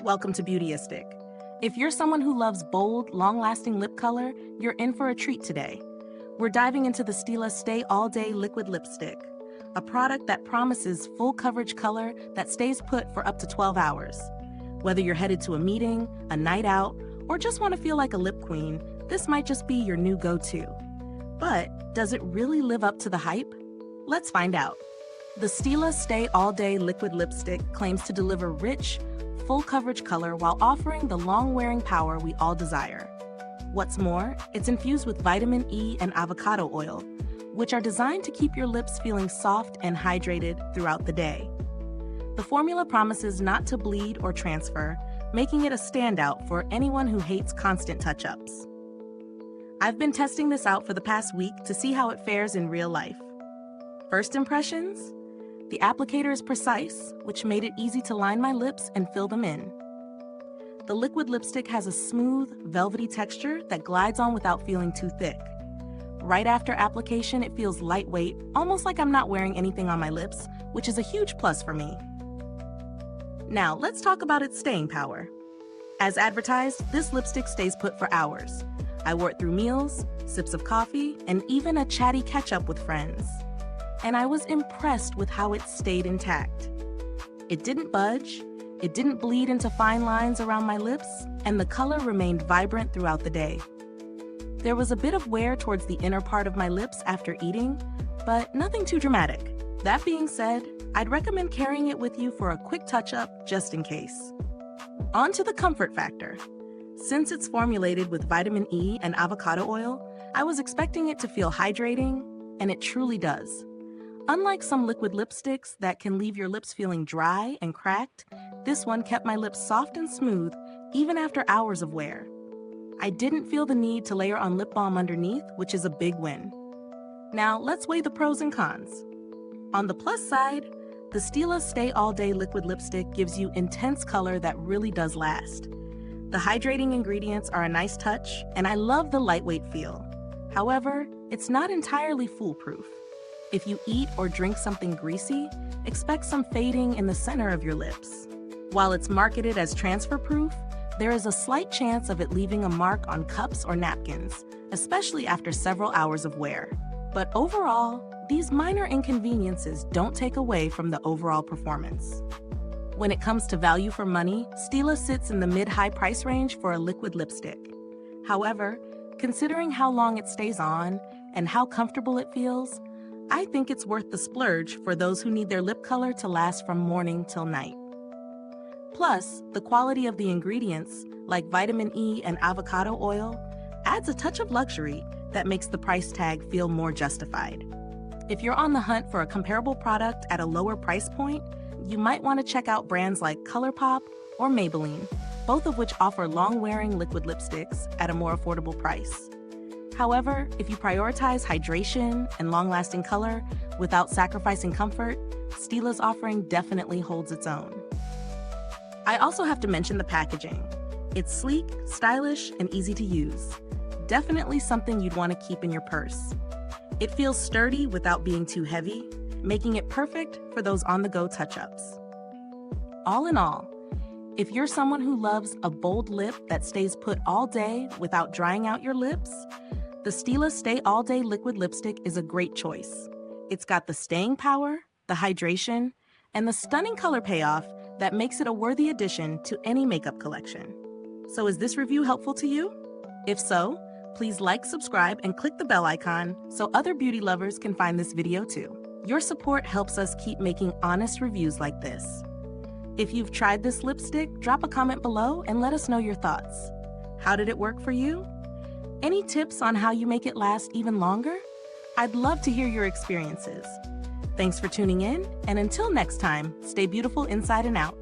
Welcome to Beautyistic. If you're someone who loves bold, long-lasting lip color, you're in for a treat today. We're diving into the Stila Stay All Day Liquid Lipstick, a product that promises full coverage color that stays put for up to 12 hours. Whether you're headed to a meeting, a night out, or just want to feel like a lip queen, this might just be your new go-to. But does it really live up to the hype? Let's find out. The Stila Stay All Day Liquid Lipstick claims to deliver rich, full coverage color while offering the long-wearing power we all desire. What's more, it's infused with vitamin E and avocado oil, which are designed to keep your lips feeling soft and hydrated throughout the day. The formula promises not to bleed or transfer, making it a standout for anyone who hates constant touch-ups. I've been testing this out for the past week to see how it fares in real life. First impressions? The applicator is precise, which made it easy to line my lips and fill them in. The liquid lipstick has a smooth, velvety texture that glides on without feeling too thick. Right after application, it feels lightweight, almost like I'm not wearing anything on my lips, which is a huge plus for me. Now, let's talk about its staying power. As advertised, this lipstick stays put for hours. I wore it through meals, sips of coffee, and even a chatty catch-up with friends. And I was impressed with how it stayed intact. It didn't budge, it didn't bleed into fine lines around my lips, and the color remained vibrant throughout the day. There was a bit of wear towards the inner part of my lips after eating, but nothing too dramatic. That being said, I'd recommend carrying it with you for a quick touch-up just in case. On to the comfort factor. Since it's formulated with vitamin E and avocado oil, I was expecting it to feel hydrating, and it truly does. Unlike some liquid lipsticks that can leave your lips feeling dry and cracked, this one kept my lips soft and smooth even after hours of wear. I didn't feel the need to layer on lip balm underneath, which is a big win. Now let's weigh the pros and cons. On the plus side, the Stila Stay All Day Liquid Lipstick gives you intense color that really does last. The hydrating ingredients are a nice touch, and I love the lightweight feel. However, it's not entirely foolproof. If you eat or drink something greasy, expect some fading in the center of your lips. While it's marketed as transfer-proof, there is a slight chance of it leaving a mark on cups or napkins, especially after several hours of wear. But overall, these minor inconveniences don't take away from the overall performance. When it comes to value for money, Stila sits in the mid-high price range for a liquid lipstick. However, considering how long it stays on and how comfortable it feels, I think it's worth the splurge for those who need their lip color to last from morning till night. Plus, the quality of the ingredients, like vitamin E and avocado oil, adds a touch of luxury that makes the price tag feel more justified. If you're on the hunt for a comparable product at a lower price point, you might want to check out brands like ColourPop or Maybelline, both of which offer long-wearing liquid lipsticks at a more affordable price. However, if you prioritize hydration and long-lasting color without sacrificing comfort, Stila's offering definitely holds its own. I also have to mention the packaging. It's sleek, stylish, and easy to use. Definitely something you'd want to keep in your purse. It feels sturdy without being too heavy, making it perfect for those on-the-go touch-ups. All in all, if you're someone who loves a bold lip that stays put all day without drying out your lips, the Stila Stay All Day Liquid Lipstick is a great choice. It's got the staying power, the hydration, and the stunning color payoff that makes it a worthy addition to any makeup collection. So is this review helpful to you? If so, please like, subscribe, and click the bell icon so other beauty lovers can find this video too. Your support helps us keep making honest reviews like this. If you've tried this lipstick, drop a comment below and let us know your thoughts. How did it work for you? Any tips on how you make it last even longer? I'd love to hear your experiences. Thanks for tuning in, and until next time, stay beautiful inside and out.